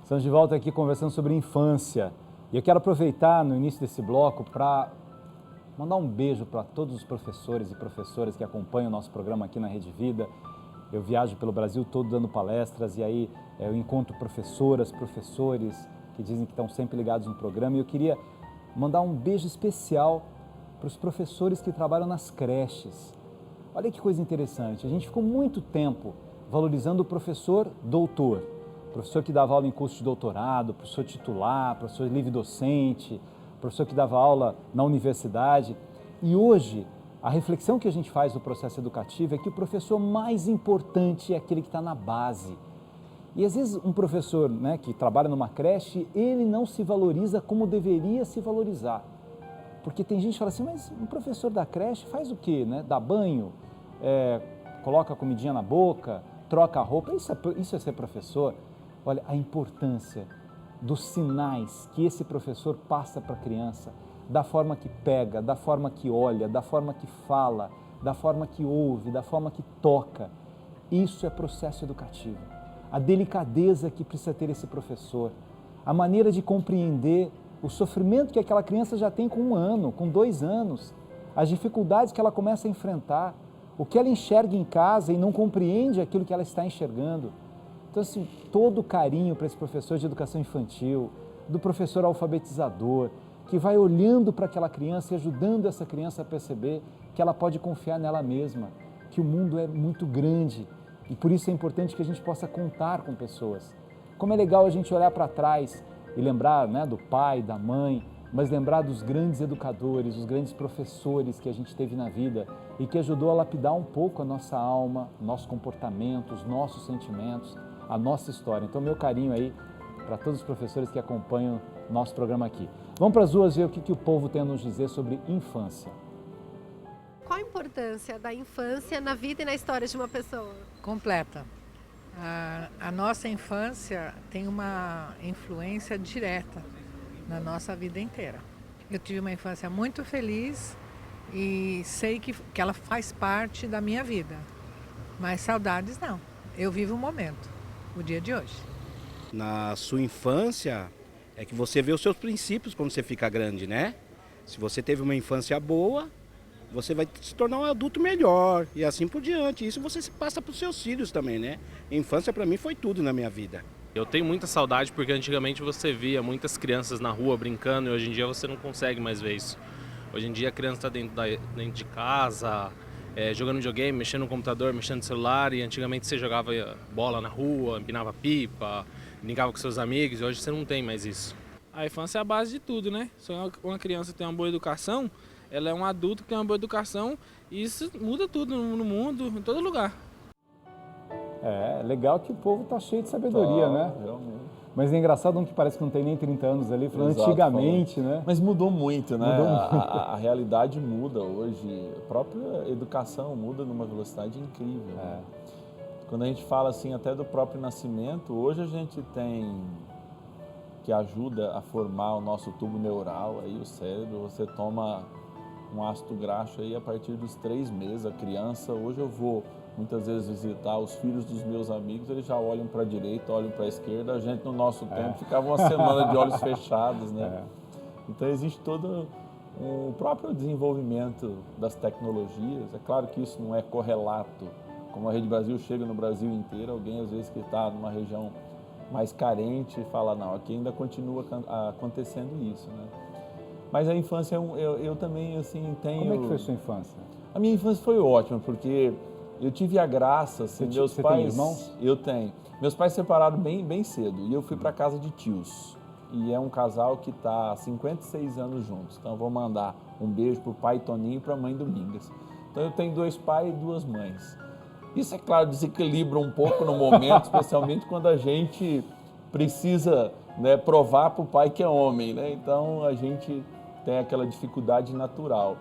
Estamos de volta aqui conversando sobre infância. E eu quero aproveitar no início desse bloco para mandar um beijo para todos os professores e professoras que acompanham o nosso programa aqui na Rede Vida. Eu viajo pelo Brasil todo dando palestras e aí eu encontro professoras, professores que dizem que estão sempre ligados no programa. E eu queria mandar um beijo especial para os professores que trabalham nas creches. Olha que coisa interessante, a gente ficou muito tempo valorizando o professor doutor, professor que dava aula em curso de doutorado, professor titular, professor livre-docente, professor que dava aula na universidade. E hoje, a reflexão que a gente faz do processo educativo é que o professor mais importante é aquele que está na base. E às vezes um professor, né, que trabalha numa creche, ele não se valoriza como deveria se valorizar. Porque tem gente que fala assim, mas um professor da creche faz o quê? Né? Dá banho, coloca a comidinha na boca, troca a roupa, isso é ser professor. Olha, a importância dos sinais que esse professor passa para a criança, da forma que pega, da forma que olha, da forma que fala, da forma que ouve, da forma que toca. Isso é processo educativo. A delicadeza que precisa ter esse professor, a maneira de compreender o sofrimento que aquela criança já tem com 1 ano, com 2 anos, as dificuldades que ela começa a enfrentar, o que ela enxerga em casa e não compreende aquilo que ela está enxergando. Então, assim, todo o carinho para esse professor de educação infantil, do professor alfabetizador, que vai olhando para aquela criança e ajudando essa criança a perceber que ela pode confiar nela mesma, que o mundo é muito grande e por isso é importante que a gente possa contar com pessoas. Como é legal a gente olhar para trás e lembrar, né, do pai, da mãe, mas lembrar dos grandes educadores, os grandes professores que a gente teve na vida e que ajudou a lapidar um pouco a nossa alma, nosso comportamento, os nossos sentimentos, a nossa história. Então, meu carinho aí para todos os professores que acompanham nosso programa aqui. Vamos para as ruas ver o que o povo tem a nos dizer sobre infância. Qual a importância da infância na vida e na história de uma pessoa? Completa. A nossa infância tem uma influência direta na nossa vida inteira. Eu tive uma infância muito feliz e sei que ela faz parte da minha vida. Mas saudades não. Eu vivo o momento, o dia de hoje. Na sua infância é que você vê os seus princípios quando você fica grande, né? Se você teve uma infância boa, você vai se tornar um adulto melhor e assim por diante. Isso você passa para os seus filhos também, né? A infância para mim foi tudo na minha vida. Eu tenho muita saudade porque antigamente você via muitas crianças na rua brincando e hoje em dia você não consegue mais ver isso. Hoje em dia a criança está dentro de casa, jogando videogame, mexendo no computador, mexendo no celular, e antigamente você jogava bola na rua, empinava pipa, brincava com seus amigos, e hoje você não tem mais isso. A infância é a base de tudo, né? Se uma criança tem uma boa educação, ela é um adulto que tem uma boa educação e isso muda tudo no mundo, em todo lugar. É legal que o povo está cheio de sabedoria, né? Realmente. Mas é engraçado um que parece que não tem nem 30 anos ali, falando Exato, antigamente, né? Mas mudou muito, né? Mudou muito. A realidade muda hoje, a própria educação muda numa velocidade incrível. Né? Quando a gente fala assim até do próprio nascimento, hoje a gente tem que ajuda a formar o nosso tubo neural, aí o cérebro, você toma um ácido graxo aí a partir dos 3 meses, a criança, hoje eu vou muitas vezes visitar os filhos dos meus amigos, eles já olham para a direita, olham para a esquerda, a gente no nosso tempo ficava uma semana de olhos fechados, né? Então existe todo o próprio desenvolvimento das tecnologias, é claro que isso não é correlato, como a Rede Brasil chega no Brasil inteiro, alguém às vezes que está numa região mais carente fala, não, aqui ainda continua acontecendo isso, né? Mas a infância, eu também, assim, tenho... Como é que foi a sua infância? A minha infância foi ótima, porque eu tive a graça, assim, meus pais... Tem irmãos? Eu tenho. Meus pais se separaram bem cedo e eu fui para casa de tios. E é um casal que está há 56 anos juntos. Então eu vou mandar um beijo para o pai Toninho e para a mãe Domingas. Então eu tenho 2 pais e 2 mães. Isso, é claro, desequilibra um pouco no momento, especialmente quando a gente precisa, né, provar para o pai que é homem, né? Então a gente tem aquela dificuldade natural.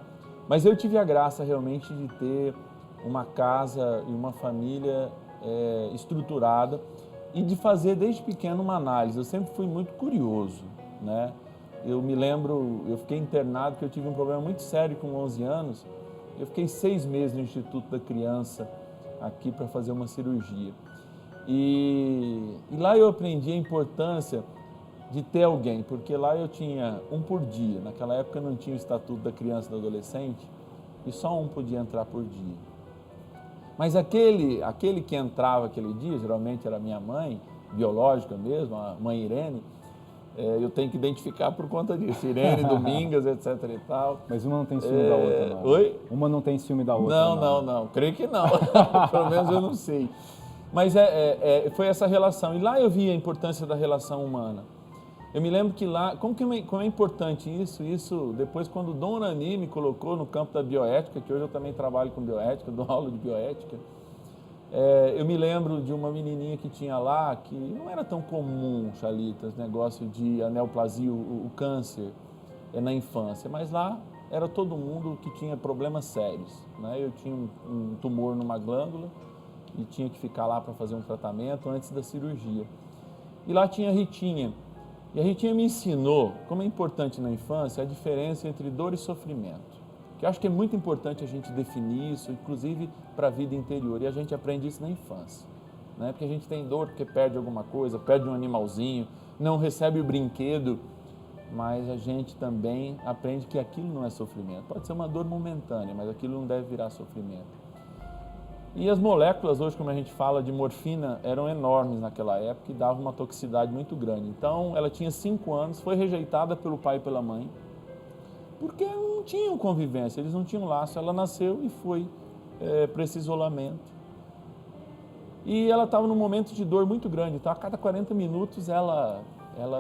Mas eu tive a graça realmente de ter uma casa e uma família estruturada e de fazer desde pequeno uma análise. Eu sempre fui muito curioso, né? Eu me lembro, eu fiquei internado porque eu tive um problema muito sério com 11 anos. Eu fiquei 6 meses no Instituto da Criança aqui para fazer uma cirurgia. E lá eu aprendi a importância de ter alguém, porque lá eu tinha um por dia. Naquela época não tinha o Estatuto da Criança e do Adolescente e só um podia entrar por dia. Mas aquele que entrava aquele dia, geralmente era minha mãe, biológica mesmo, a mãe Irene, eu tenho que identificar por conta disso, Irene, Domingas, etc e tal. Mas uma não tem ciúme da outra, não? Oi? Uma não tem ciúme da outra, Não, creio que não, pelo menos eu não sei. Mas foi essa relação, e lá eu vi a importância da relação humana. Eu me lembro que lá, como é importante isso depois quando o Dom Nani me colocou no campo da bioética, que hoje eu também trabalho com bioética, dou aula de bioética, eu me lembro de uma menininha que tinha lá, que não era tão comum, Chalitas, negócio de aneoplasia, o câncer na infância, mas lá era todo mundo que tinha problemas sérios, né? Eu tinha um tumor numa glândula e tinha que ficar lá para fazer um tratamento antes da cirurgia. E lá tinha a Ritinha. E a Ritinha me ensinou, como é importante na infância, a diferença entre dor e sofrimento. Que eu acho que é muito importante a gente definir isso, inclusive para a vida interior. E a gente aprende isso na infância. Né? Porque a gente tem dor porque perde alguma coisa, perde um animalzinho, não recebe o brinquedo, mas a gente também aprende que aquilo não é sofrimento. Pode ser uma dor momentânea, mas aquilo não deve virar sofrimento. E as moléculas, hoje, como a gente fala de morfina, eram enormes naquela época e davam uma toxicidade muito grande. Então, ela tinha 5 anos, foi rejeitada pelo pai e pela mãe, porque não tinham convivência, eles não tinham laço. Ela nasceu e foi para esse isolamento. E ela estava num momento de dor muito grande, então a cada 40 minutos ela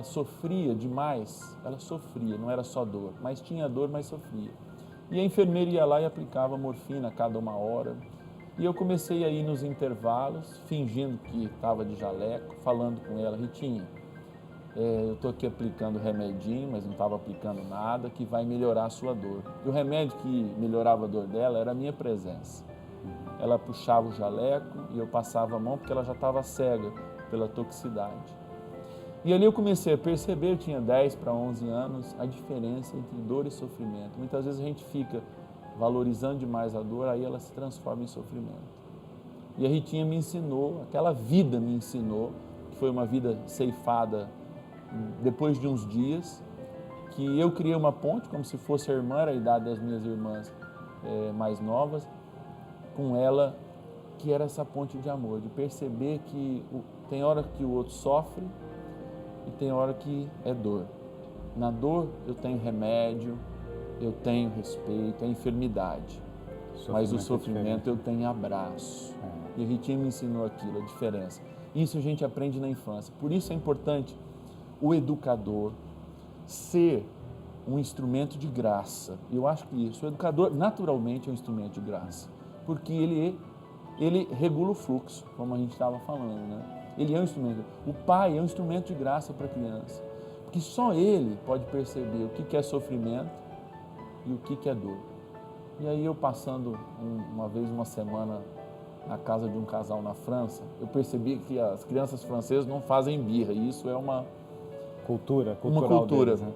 sofria demais, ela sofria, não era só dor, mas tinha dor, mas sofria. E a enfermeira ia lá e aplicava morfina a cada 1 hora. E eu comecei a ir nos intervalos, fingindo que estava de jaleco, falando com ela, Ritinha, eu estou aqui aplicando remedinho, mas não estava aplicando nada, que vai melhorar a sua dor. E o remédio que melhorava a dor dela era a minha presença. Ela puxava o jaleco e eu passava a mão porque ela já estava cega pela toxicidade. E ali eu comecei a perceber, eu tinha 10 para 11 anos, a diferença entre dor e sofrimento. Muitas vezes a gente fica valorizando demais a dor, aí ela se transforma em sofrimento. E a Ritinha me ensinou, aquela vida me ensinou, que foi uma vida ceifada depois de uns dias, que eu criei uma ponte, como se fosse a irmã, era a idade das minhas irmãs mais novas, com ela, que era essa ponte de amor, de perceber que tem hora que o outro sofre e tem hora que é dor. Na dor eu tenho remédio, eu tenho respeito, é enfermidade, mas o sofrimento eu tenho abraço. E a Ritinha me ensinou aquilo, a diferença. Isso a gente aprende na infância. Por isso é importante o educador ser um instrumento de graça. Eu acho que isso, o educador naturalmente é um instrumento de graça, porque ele regula o fluxo, como a gente estava falando, né? Ele é um instrumento. O pai é um instrumento de graça para a criança, porque só ele pode perceber o que é sofrimento e o que é dor. E aí eu passando uma semana na casa de um casal na França, eu percebi que as crianças francesas não fazem birra, e isso é uma cultura deles, né?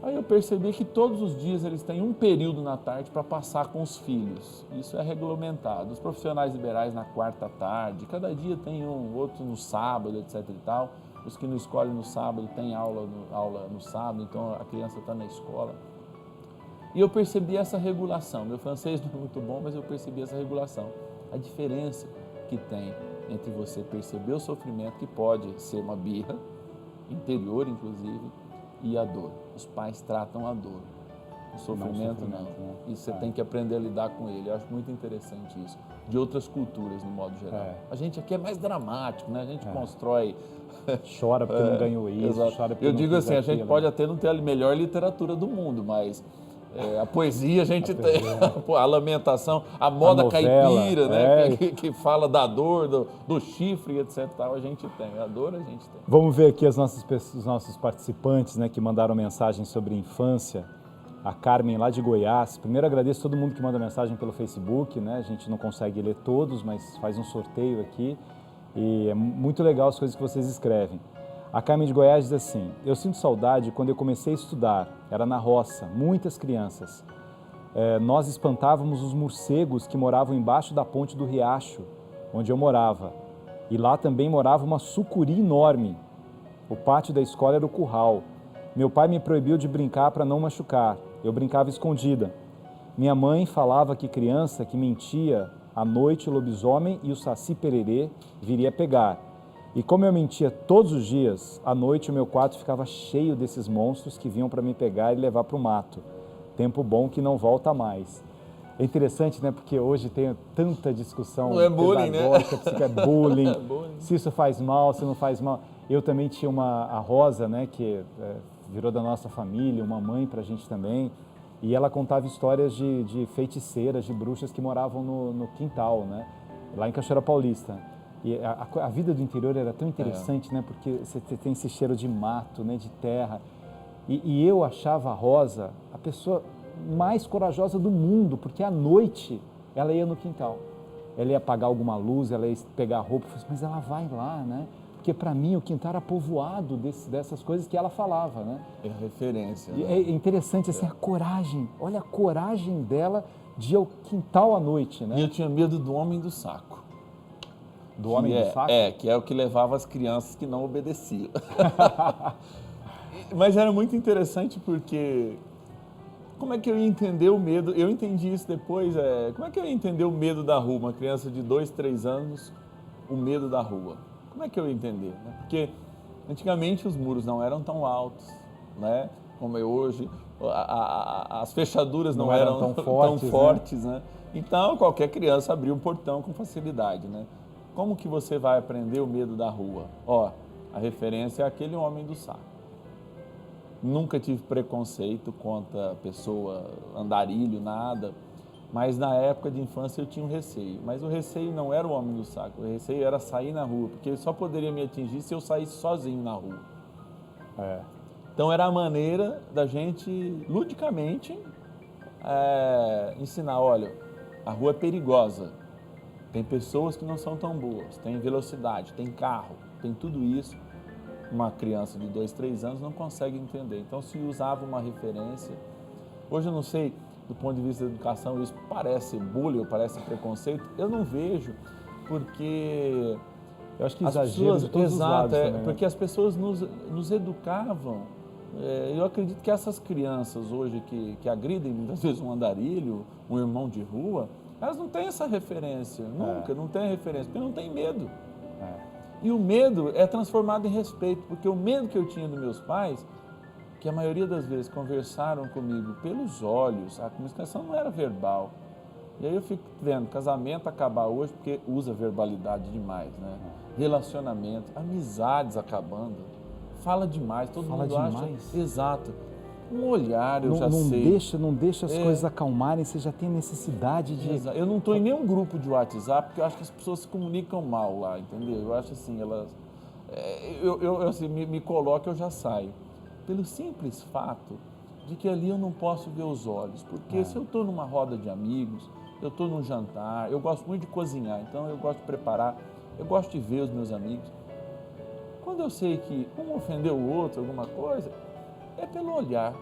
Aí eu percebi que todos os dias eles têm um período na tarde para passar com os filhos. Isso é regulamentado. Os profissionais liberais na quarta tarde, cada dia tem outro no sábado, etc e tal. Os que não escolhem no sábado têm aula no sábado, então a criança está na escola. E eu percebi essa regulação. Meu francês não é muito bom, mas eu percebi essa regulação. A diferença que tem entre você perceber o sofrimento, que pode ser uma birra, interior inclusive, e a dor. Os pais tratam a dor. O sofrimento não. Né? E você tem que aprender a lidar com ele. Eu acho muito interessante isso. De outras culturas, no modo geral. A gente aqui é mais dramático, né? A gente constrói... Chora porque não ganhou isso, chora porque eu não digo assim, a gente aquilo. pode até não ter a melhor literatura do mundo, mas a poesia a gente tem, a lamentação, a moda caipira, né? Que fala da dor, do chifre, etc. Tal, a gente tem, a dor a gente tem. Vamos ver aqui os nossos participantes, né, que mandaram mensagem sobre infância. A Carmen lá de Goiás. Primeiro agradeço todo mundo que manda mensagem pelo Facebook, né? A gente não consegue ler todos, mas faz um sorteio aqui. E é muito legal as coisas que vocês escrevem. A Carmen de Goiás diz assim: eu sinto saudade quando eu comecei a estudar, era na roça, muitas crianças. Nós espantávamos os morcegos que moravam embaixo da ponte do riacho, onde eu morava. E lá também morava uma sucuri enorme. O pátio da escola era o curral. Meu pai me proibiu de brincar para não machucar. Eu brincava escondida. Minha mãe falava que criança que mentia, à noite o lobisomem e o saci pererê viria pegar. E como eu mentia todos os dias, à noite o meu quarto ficava cheio desses monstros que vinham para me pegar e levar para o mato. Tempo bom que não volta mais. É interessante, né? Porque hoje tem tanta discussão. Não é bullying, né? Se é bullying, É bullying. se isso faz mal, se não faz mal. Eu também tinha a Rosa, né? Que virou da nossa família, uma mãe pra gente também. E ela contava histórias de feiticeiras, de bruxas que moravam no quintal, né? Lá em Cachoeira Paulista. E a vida do interior era tão interessante, né? Porque você tem esse cheiro de mato, né? De terra. E eu achava a Rosa a pessoa mais corajosa do mundo, porque à noite ela ia no quintal. Ela ia apagar alguma luz, ela ia pegar a roupa, mas ela vai lá, né? Porque para mim o quintal era povoado dessas coisas que ela falava, né? É referência. E Né? é interessante assim, a coragem, olha a coragem dela de ir ao quintal à noite, né? E eu tinha medo do homem do saco. Do homem do saco? Que é o que levava as crianças que não obedeciam. Mas era muito interessante porque como é que eu ia entender o medo? Eu entendi isso depois. Como é que eu ia entender o medo da rua? Uma criança de 2, 3 anos, o medo da rua. Como é que eu ia entender? Né? Porque antigamente os muros não eram tão altos, né? Como é hoje. As fechaduras não eram tão fortes, né? Então qualquer criança abria um portão com facilidade, né? Como que você vai aprender o medo da rua? Ó, a referência é aquele homem do saco. Nunca tive preconceito contra a pessoa andarilho, nada. Mas na época de infância eu tinha um receio. Mas o receio não era o homem do saco, o receio era sair na rua, porque ele só poderia me atingir se eu saísse sozinho na rua. Então era a maneira da gente, ludicamente, ensinar, olha, a rua é perigosa, tem pessoas que não são tão boas, tem velocidade, tem carro, tem tudo isso. Uma criança de 2, 3 anos não consegue entender. Então se usava uma referência. Hoje eu não sei, do ponto de vista da educação, isso parece bullying ou parece preconceito. Eu não vejo, porque eu acho que as exagero pessoas, de todos os lados também, né? porque as pessoas nos educavam. Eu acredito que essas crianças hoje que agridem muitas vezes um andarilho, um irmão de rua, elas não têm essa referência, nunca, não têm referência, porque não têm medo. E o medo é transformado em respeito, porque o medo que eu tinha dos meus pais, que a maioria das vezes conversaram comigo pelos olhos, a comunicação não era verbal. E aí eu fico vendo casamento acabar hoje porque usa verbalidade demais, né? Relacionamento, amizades acabando, fala demais, todo mundo acha. Exato. Um olhar, eu já sei. Não deixa as coisas acalmarem, você já tem necessidade de... Exato. Eu não estou em nenhum grupo de WhatsApp, porque eu acho que as pessoas se comunicam mal lá, entendeu? Eu acho assim, elas... assim, me coloco, eu já saio. Pelo simples fato de que ali eu não posso ver os olhos. Porque se eu estou numa roda de amigos, eu estou num jantar, eu gosto muito de cozinhar, então eu gosto de preparar, eu gosto de ver os meus amigos. Quando eu sei que um ofendeu o outro, alguma coisa, é pelo olhar.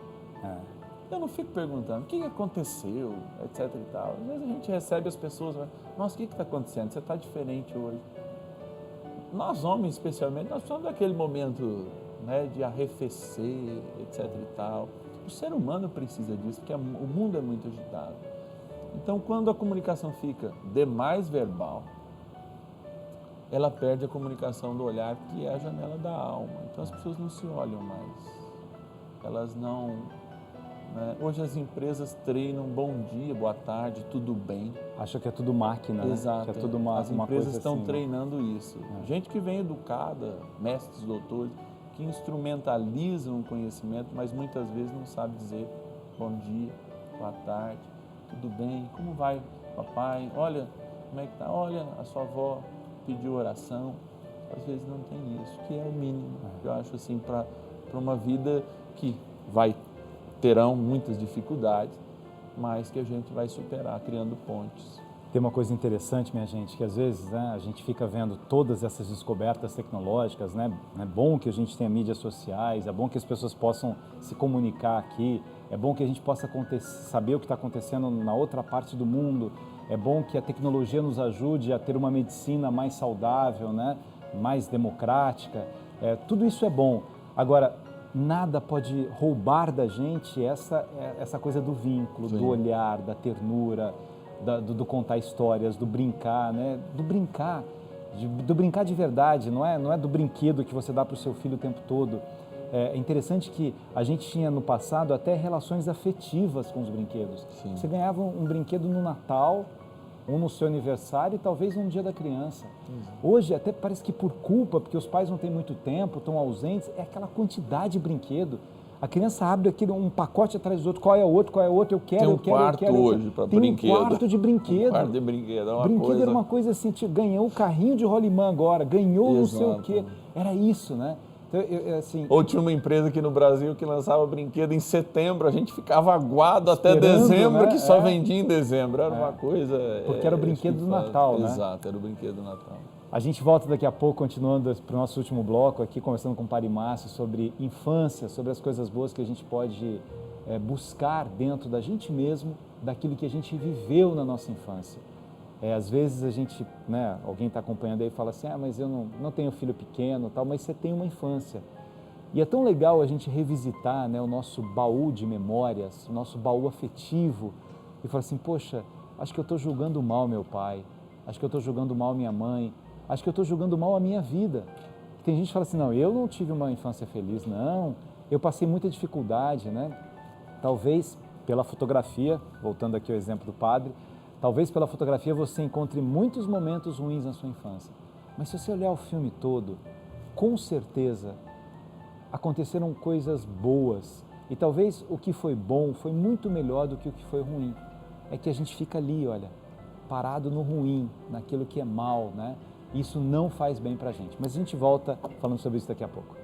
Eu não fico perguntando o que aconteceu, etc e tal. Às vezes a gente recebe as pessoas, nossa, o que está acontecendo? Você está diferente hoje. Nós homens, especialmente, nós precisamos daquele momento, né, de arrefecer, etc e tal. O ser humano precisa disso, porque o mundo é muito agitado. Então, quando a comunicação fica demais verbal, ela perde a comunicação do olhar, que é a janela da alma. Então, as pessoas não se olham mais. Elas não... Né? Hoje as empresas treinam bom dia, boa tarde, tudo bem. Acha que é tudo máquina, Exato, né? Que é tudo as empresas estão assim, treinando isso. Gente que vem educada, mestres, doutores, que instrumentalizam o conhecimento, mas muitas vezes não sabe dizer bom dia, boa tarde, tudo bem, como vai, papai? Olha, como é que tá? Olha, a sua avó pediu oração. Às vezes não tem isso, que é o mínimo. Eu acho assim, para uma vida que terão muitas dificuldades, mas que a gente vai superar criando pontes. Tem uma coisa interessante, minha gente, que às vezes, né, a gente fica vendo todas essas descobertas tecnológicas, né? É bom que a gente tenha mídias sociais, é bom que as pessoas possam se comunicar aqui, é bom que a gente possa saber o que está acontecendo na outra parte do mundo. é bom que a tecnologia nos ajude a ter uma medicina mais saudável, né? Mais democrática, tudo isso é bom. Agora, nada pode roubar da gente essa coisa do vínculo, do olhar, da ternura, do contar histórias, do brincar, né? Do brincar de verdade, não é do brinquedo que você dá para o seu filho o tempo todo. É interessante que a gente tinha no passado até relações afetivas com os brinquedos. Sim. Você ganhava um brinquedo no Natal, um no seu aniversário e talvez um dia da criança. Hoje até parece que por culpa, porque os pais não têm muito tempo, estão ausentes, é aquela quantidade de brinquedo. A criança abre um pacote atrás do outro, qual é o outro, eu quero, eu quero, eu quero. Tem um quarto hoje para brinquedo. Tem um quarto de brinquedo. Um quarto de brinquedo, é uma brinquedo coisa... era uma coisa assim, ganhou o carrinho de rolimã agora, ganhou não sei o quê. Era isso, né? Então, assim... Ou tinha uma empresa aqui no Brasil que lançava brinquedo em setembro, a gente ficava aguado até dezembro, né? Que só vendia em dezembro. Era uma coisa... Porque era o brinquedo do Natal, né? Exato, era o brinquedo do Natal. A gente volta daqui a pouco, continuando para o nosso último bloco aqui, conversando com o Padre Márcio sobre infância, sobre as coisas boas que a gente pode buscar dentro da gente mesmo, daquilo que a gente viveu na nossa infância. Às vezes a gente, né, alguém está acompanhando aí e fala assim, mas eu não tenho filho pequeno, tal, mas você tem uma infância. E é tão legal a gente revisitar, né, o nosso baú de memórias, o nosso baú afetivo, e falar assim, poxa, acho que eu estou julgando mal meu pai, acho que eu estou julgando mal minha mãe, acho que eu estou julgando mal a minha vida. Tem gente que fala assim, não, eu não tive uma infância feliz, não, eu passei muita dificuldade, né? Talvez pela fotografia, voltando aqui ao exemplo do padre, talvez pela fotografia você encontre muitos momentos ruins na sua infância. Mas se você olhar o filme todo, com certeza aconteceram coisas boas. E talvez o que foi bom foi muito melhor do que o que foi ruim. É que a gente fica ali, olha, parado no ruim, naquilo que é mal, né? Isso não faz bem pra gente. Mas a gente volta falando sobre isso daqui a pouco.